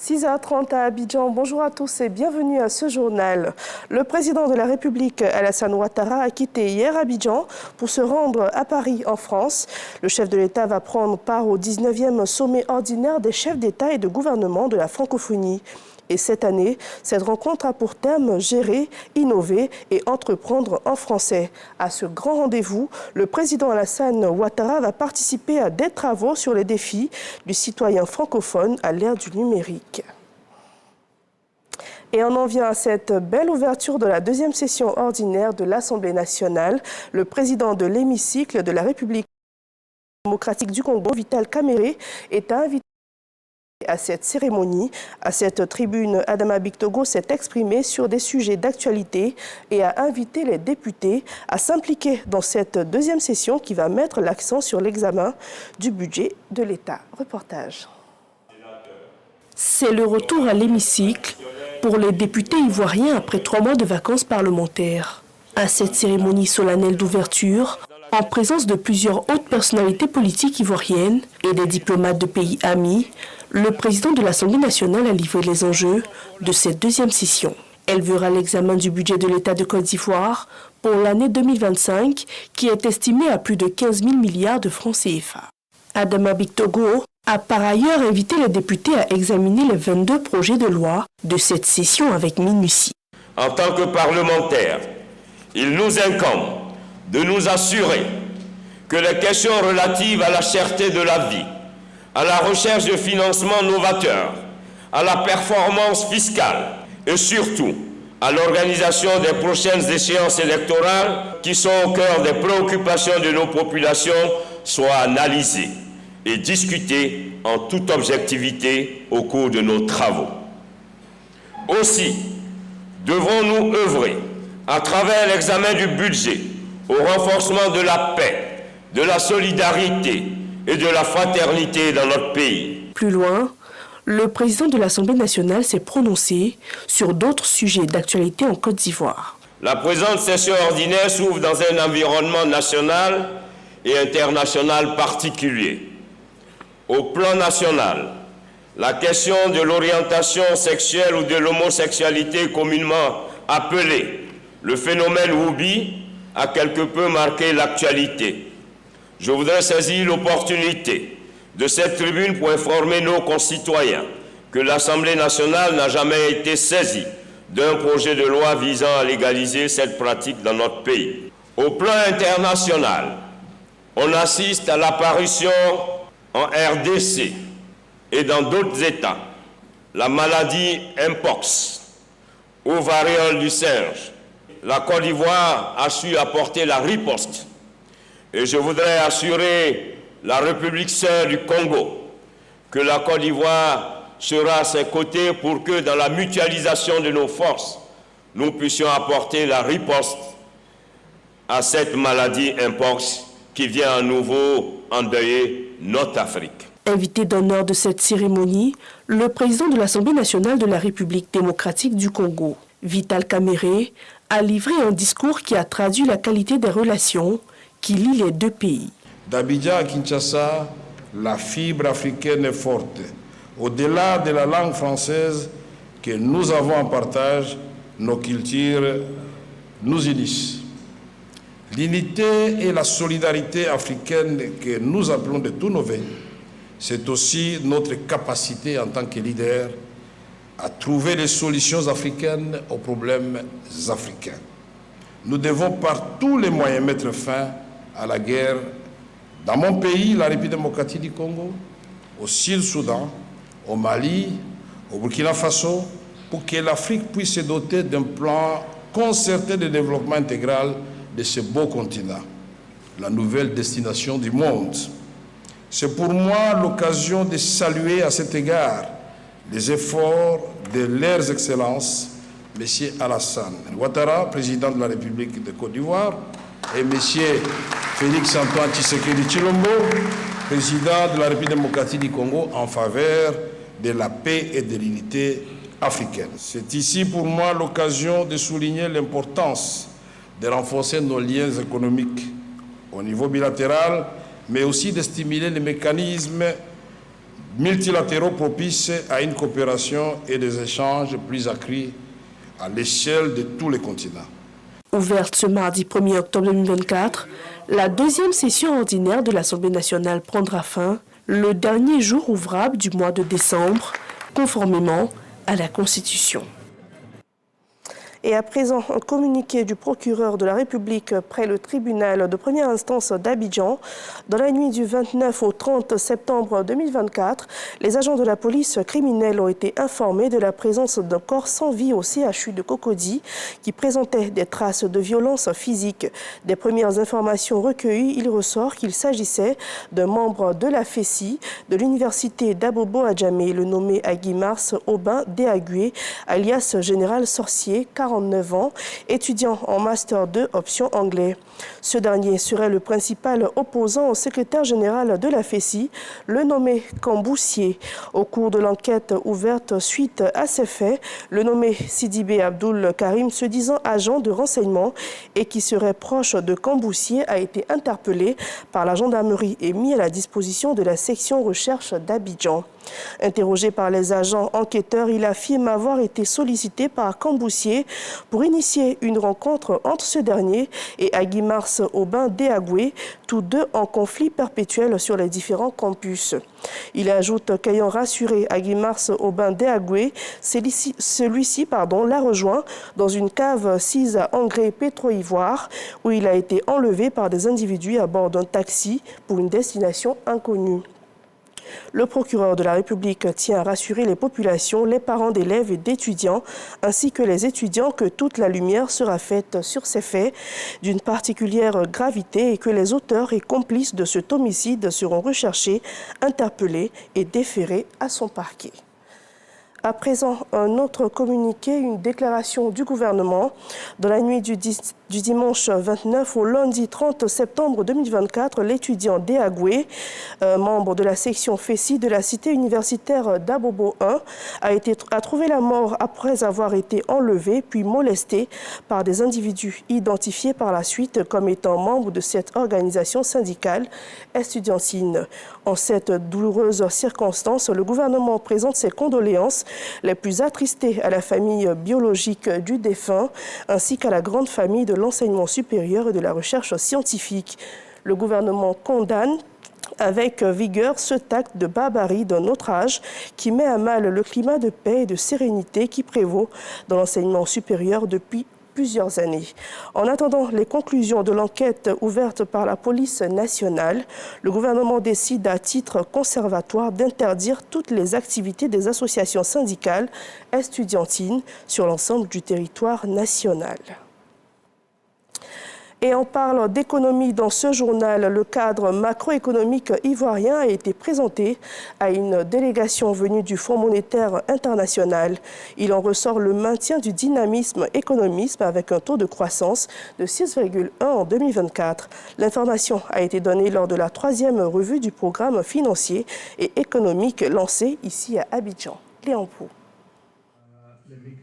6h30 à Abidjan. Bonjour à tous et bienvenue à ce journal. Le président de la République, Alassane Ouattara, a quitté hier Abidjan pour se rendre à Paris, en France. Le chef de l'État va prendre part au 19e sommet ordinaire des chefs d'État et de gouvernement de la francophonie. Et cette année, cette rencontre a pour thème gérer, innover et entreprendre en français. À ce grand rendez-vous, le président Alassane Ouattara va participer à des travaux sur les défis du citoyen francophone à l'ère du numérique. Et on en vient à cette belle ouverture de la deuxième session ordinaire de l'Assemblée nationale. Le président de l'hémicycle de la République démocratique du Congo, Vital Kamerhe, est invité à cette cérémonie. À cette tribune, Adama Bictogo s'est exprimé sur des sujets d'actualité et a invité les députés à s'impliquer dans cette deuxième session qui va mettre l'accent sur l'examen du budget de l'État. Reportage. C'est le retour à l'hémicycle pour les députés ivoiriens après 3 mois de vacances parlementaires. À cette cérémonie solennelle d'ouverture, en présence de plusieurs hautes personnalités politiques ivoiriennes et des diplomates de pays amis, le président de l'Assemblée nationale a livré les enjeux de cette deuxième session. Elle verra l'examen du budget de l'État de Côte d'Ivoire pour l'année 2025, qui est estimé à plus de 15 000 milliards de francs CFA. Adama Bictogo a par ailleurs invité les députés à examiner les 22 projets de loi de cette session avec minutie. En tant que parlementaires, il nous incombe de nous assurer que les questions relatives à la cherté de la vie, à la recherche de financement novateur, à la performance fiscale et surtout à l'organisation des prochaines échéances électorales qui sont au cœur des préoccupations de nos populations soient analysées et discutées en toute objectivité au cours de nos travaux. Aussi, devrons-nous œuvrer à travers l'examen du budget au renforcement de la paix, de la solidarité et de la fraternité dans notre pays. Plus loin, le président de l'Assemblée nationale s'est prononcé sur d'autres sujets d'actualité en Côte d'Ivoire. La présente session ordinaire s'ouvre dans un environnement national et international particulier. Au plan national, la question de l'orientation sexuelle ou de l'homosexualité communément appelée le phénomène Woubi a quelque peu marqué l'actualité. Je voudrais saisir l'opportunité de cette tribune pour informer nos concitoyens que l'Assemblée nationale n'a jamais été saisie d'un projet de loi visant à légaliser cette pratique dans notre pays. Au plan international, on assiste à l'apparition en RDC et dans d'autres États, la maladie Mpox ou variole du singe. La Côte d'Ivoire a su apporter la riposte. Et je voudrais assurer la République sœur du Congo que la Côte d'Ivoire sera à ses côtés pour que dans la mutualisation de nos forces, nous puissions apporter la riposte à cette maladie Mpox qui vient à nouveau endeuiller notre Afrique. Invité d'honneur de cette cérémonie, le président de l'Assemblée nationale de la République démocratique du Congo, Vital Kamerhe, a livré un discours qui a traduit la qualité des relations qui lie les deux pays. D'Abidjan à Kinshasa, la fibre africaine est forte. Au-delà de la langue française que nous avons en partage, nos cultures nous unissent. L'unité et la solidarité africaine que nous appelons de tous nos vœux, c'est aussi notre capacité en tant que leader à trouver les solutions africaines aux problèmes africains. Nous devons par tous les moyens mettre fin à la guerre dans mon pays, la République démocratique du Congo, au Sud-Soudan, au Mali, au Burkina Faso, pour que l'Afrique puisse se doter d'un plan concerté de développement intégral de ce beau continent, la nouvelle destination du monde. C'est pour moi l'occasion de saluer à cet égard les efforts de leurs excellences, M. Alassane Ouattara, président de la République de Côte d'Ivoire, et M. Félix-Antoine Tshisekedi Tshilombo, président de la République démocratique du Congo, en faveur de la paix et de l'unité africaine. C'est ici pour moi l'occasion de souligner l'importance de renforcer nos liens économiques au niveau bilatéral, mais aussi de stimuler les mécanismes multilatéraux propices à une coopération et des échanges plus accrus à l'échelle de tous les continents. Ouverte ce mardi 1er octobre 2024, la deuxième session ordinaire de l'Assemblée nationale prendra fin le dernier jour ouvrable du mois de décembre, conformément à la Constitution. Et à présent, un communiqué du procureur de la République près le tribunal de première instance d'Abidjan. Dans la nuit du 29 au 30 septembre 2024, les agents de la police criminelle ont été informés de la présence d'un corps sans vie au CHU de Cocody qui présentait des traces de violence physique. Des premières informations recueillies, il ressort qu'il s'agissait d'un membre de la FESI de l'université d'Abobo Adjamé, le nommé Aguimars Aubin Déagué, alias Général Sorcier, 49 ans, étudiant en Master 2, option anglais. Ce dernier serait le principal opposant au secrétaire général de la FESI, le nommé Camboussier. Au cours de l'enquête ouverte suite à ces faits, le nommé Sidibé Abdoul Karim, se disant agent de renseignement et qui serait proche de Camboussier, a été interpellé par la gendarmerie et mis à la disposition de la section recherche d'Abidjan. Interrogé par les agents enquêteurs, il affirme avoir été sollicité par Camboussier pour initier une rencontre entre ce dernier et Aguimars Aubin Déagué, tous deux en conflit perpétuel sur les différents campus. Il ajoute qu'ayant rassuré Aguimars Aubin Déagué, celui-ci l'a rejoint dans une cave sise à engrais pétro-ivoire où il a été enlevé par des individus à bord d'un taxi pour une destination inconnue. Le procureur de la République tient à rassurer les populations, les parents d'élèves et d'étudiants, ainsi que les étudiants que toute la lumière sera faite sur ces faits d'une particulière gravité et que les auteurs et complices de cet homicide seront recherchés, interpellés et déférés à son parquet. À présent, un autre communiqué, une déclaration du gouvernement. Dans la nuit du dimanche 29 au lundi 30 septembre 2024, l'étudiant Déagué, membre de la section FESI de la cité universitaire d'Abobo 1, a trouvé la mort après avoir été enlevé puis molesté par des individus identifiés par la suite comme étant membres de cette organisation syndicale estudiantine. En cette douloureuse circonstance, le gouvernement présente ses condoléances les plus attristées à la famille biologique du défunt ainsi qu'à la grande famille de l'enseignement supérieur et de la recherche scientifique. Le gouvernement condamne avec vigueur cet acte de barbarie d'un autre âge qui met à mal le climat de paix et de sérénité qui prévaut dans l'enseignement supérieur depuis plusieurs années. En attendant les conclusions de l'enquête ouverte par la police nationale, le gouvernement décide à titre conservatoire d'interdire toutes les activités des associations syndicales estudiantines sur l'ensemble du territoire national. Et on parle d'économie dans ce journal. Le cadre macroéconomique ivoirien a été présenté à une délégation venue du Fonds monétaire international. Il en ressort le maintien du dynamisme économique avec un taux de croissance de 6,1 en 2024. L'information a été donnée lors de la 3e revue du programme financier et économique lancé ici à Abidjan. Léon Pou.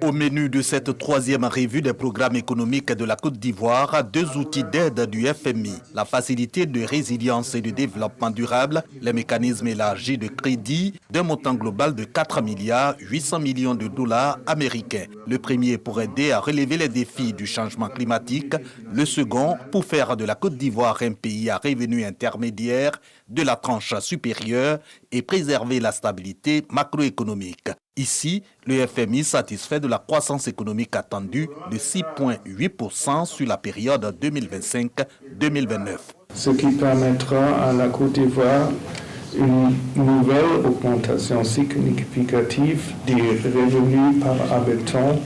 Au menu de cette 3e revue des programmes économiques de la Côte d'Ivoire, 2 outils d'aide du FMI, la facilité de résilience et de développement durable, les mécanismes élargis de crédit d'un montant global de 4 milliards 800 millions de dollars américains. Le premier pour aider à relever les défis du changement climatique, le second pour faire de la Côte d'Ivoire un pays à revenu intermédiaire de la tranche supérieure et préserver la stabilité macroéconomique. Ici, le FMI satisfait de la croissance économique attendue de 6,8% sur la période 2025-2029. Ce qui permettra à la Côte d'Ivoire une nouvelle augmentation significative des revenus par habitant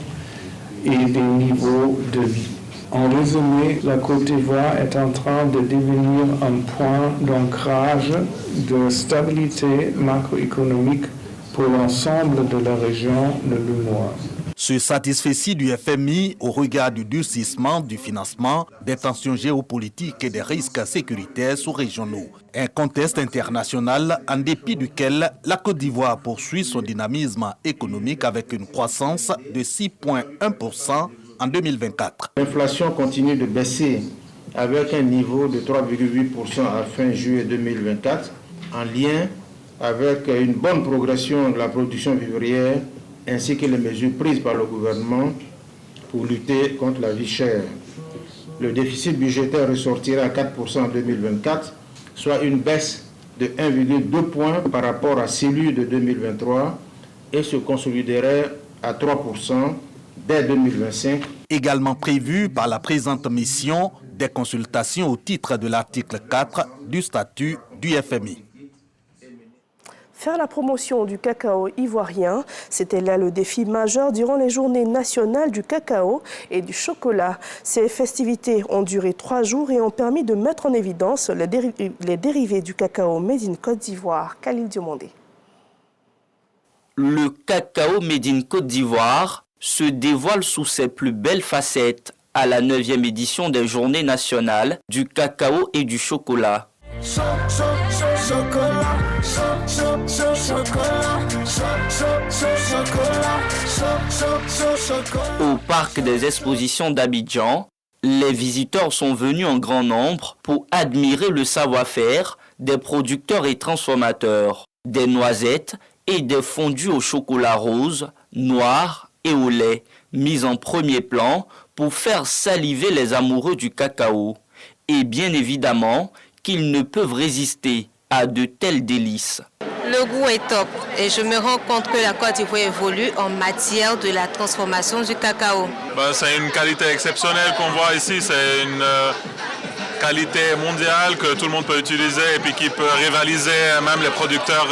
et des niveaux de vie. En résumé, la Côte d'Ivoire est en train de devenir un point d'ancrage de stabilité macroéconomique pour l'ensemble de la région de l'UEMOA. Se satisfait du FMI au regard du durcissement du financement, des tensions géopolitiques et des risques sécuritaires sous-régionaux. Un contexte international en dépit duquel la Côte d'Ivoire poursuit son dynamisme économique avec une croissance de 6,1% en 2024. L'inflation continue de baisser avec un niveau de 3,8% à fin juillet 2024 en lien avec une bonne progression de la production vivrière ainsi que les mesures prises par le gouvernement pour lutter contre la vie chère. Le déficit budgétaire ressortira à 4% en 2024, soit une baisse de 1,2 points par rapport à celui de 2023 et se consoliderait à 3% dès 2025. Également prévu par la présente mission des consultations au titre de l'article 4 du statut du FMI. Faire la promotion du cacao ivoirien, c'était là le défi majeur durant les journées nationales du cacao et du chocolat. Ces festivités ont duré 3 jours et ont permis de mettre en évidence les dérivés du cacao made in Côte d'Ivoire. Khalil Diomandé. Le cacao made in Côte d'Ivoire se dévoile sous ses plus belles facettes à la 9e édition des Journées nationales du cacao et du chocolat. Au parc des expositions d'Abidjan, les visiteurs sont venus en grand nombre pour admirer le savoir-faire des producteurs et transformateurs, des noisettes et des fondus au chocolat rose, noir et au lait, mis en premier plan pour faire saliver les amoureux du cacao. Et bien évidemment, qu'ils ne peuvent résister à de tels délices. Le goût est top et je me rends compte que la Côte d'Ivoire évolue en matière de la transformation du cacao. C'est une qualité exceptionnelle qu'on voit ici, c'est une qualité mondiale que tout le monde peut utiliser et puis qui peut rivaliser même les producteurs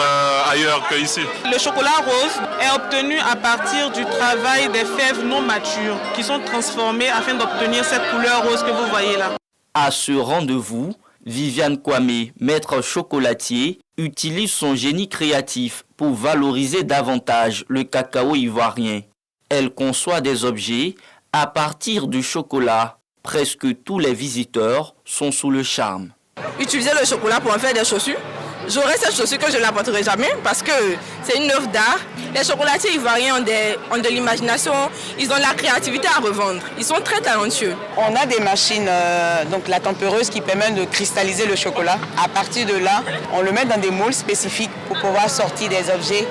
ailleurs qu'ici. Le chocolat rose est obtenu à partir du travail des fèves non matures qui sont transformées afin d'obtenir cette couleur rose que vous voyez là. À ce rendez-vous, Viviane Kwame, maître chocolatier, utilise son génie créatif pour valoriser davantage le cacao ivoirien. Elle conçoit des objets à partir du chocolat. Presque tous les visiteurs sont sous le charme. Utiliser le chocolat pour en faire des chaussures. J'aurais cette chaussure que je ne l'apporterai jamais parce que c'est une œuvre d'art. Les chocolatiers ivoiriens ont de l'imagination, ils ont de la créativité à revendre. Ils sont très talentueux. On a des machines, donc la tempéreuse qui permet de cristalliser le chocolat. À partir de là, on le met dans des moules spécifiques pour pouvoir sortir des objets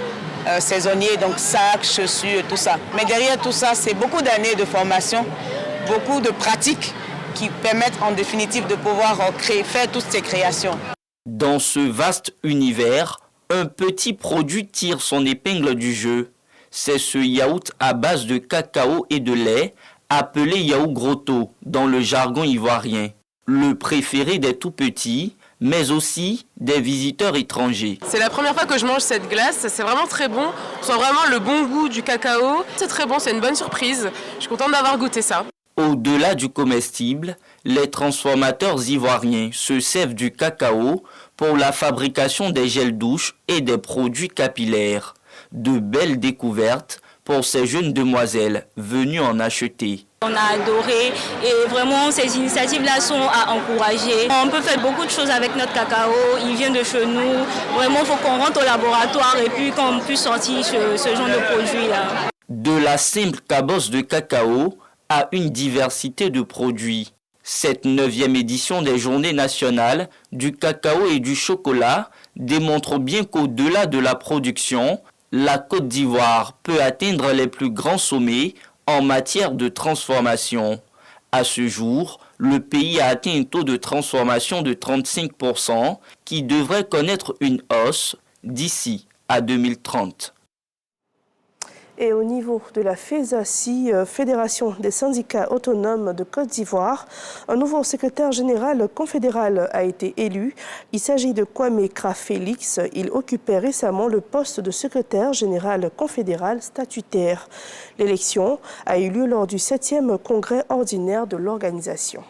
saisonniers, donc sacs, chaussures, tout ça. Mais derrière tout ça, c'est beaucoup d'années de formation, beaucoup de pratiques qui permettent en définitive de pouvoir faire toutes ces créations. Dans ce vaste univers, un petit produit tire son épingle du jeu. C'est ce yaourt à base de cacao et de lait, appelé yaourt grotto dans le jargon ivoirien. Le préféré des tout-petits, mais aussi des visiteurs étrangers. C'est la première fois que je mange cette glace, c'est vraiment très bon. On sent vraiment le bon goût du cacao. C'est très bon, c'est une bonne surprise. Je suis contente d'avoir goûté ça. Au-delà du comestible, les transformateurs ivoiriens se servent du cacao pour la fabrication des gels douches et des produits capillaires. De belles découvertes pour ces jeunes demoiselles venues en acheter. On a adoré et vraiment ces initiatives-là sont à encourager. On peut faire beaucoup de choses avec notre cacao, il vient de chez nous. Vraiment, il faut qu'on rentre au laboratoire et puis qu'on puisse sortir ce genre de produits-là. De la simple cabosse de cacao à une diversité de produits. Cette 9e édition des Journées nationales du cacao et du chocolat démontre bien qu'au-delà de la production, la Côte d'Ivoire peut atteindre les plus grands sommets en matière de transformation. À ce jour, le pays a atteint un taux de transformation de 35% qui devrait connaître une hausse d'ici à 2030. Et au niveau de la FESACI, Fédération des syndicats autonomes de Côte d'Ivoire, un nouveau secrétaire général confédéral a été élu. Il s'agit de Kwame Kra Félix. Il occupait récemment le poste de secrétaire général confédéral statutaire. L'élection a eu lieu lors du 7e congrès ordinaire de l'organisation.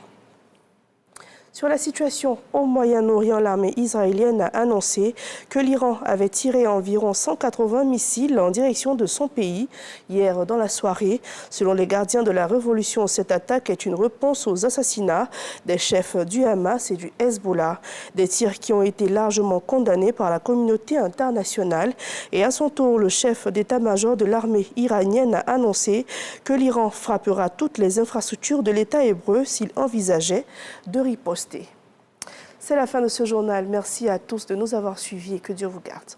Sur la situation au Moyen-Orient, l'armée israélienne a annoncé que l'Iran avait tiré environ 180 missiles en direction de son pays hier dans la soirée. Selon les gardiens de la révolution, cette attaque est une réponse aux assassinats des chefs du Hamas et du Hezbollah. Des tirs qui ont été largement condamnés par la communauté internationale. Et à son tour, le chef d'état-major de l'armée iranienne a annoncé que l'Iran frappera toutes les infrastructures de l'État hébreu s'il envisageait de riposter. C'est la fin de ce journal. Merci à tous de nous avoir suivis et que Dieu vous garde.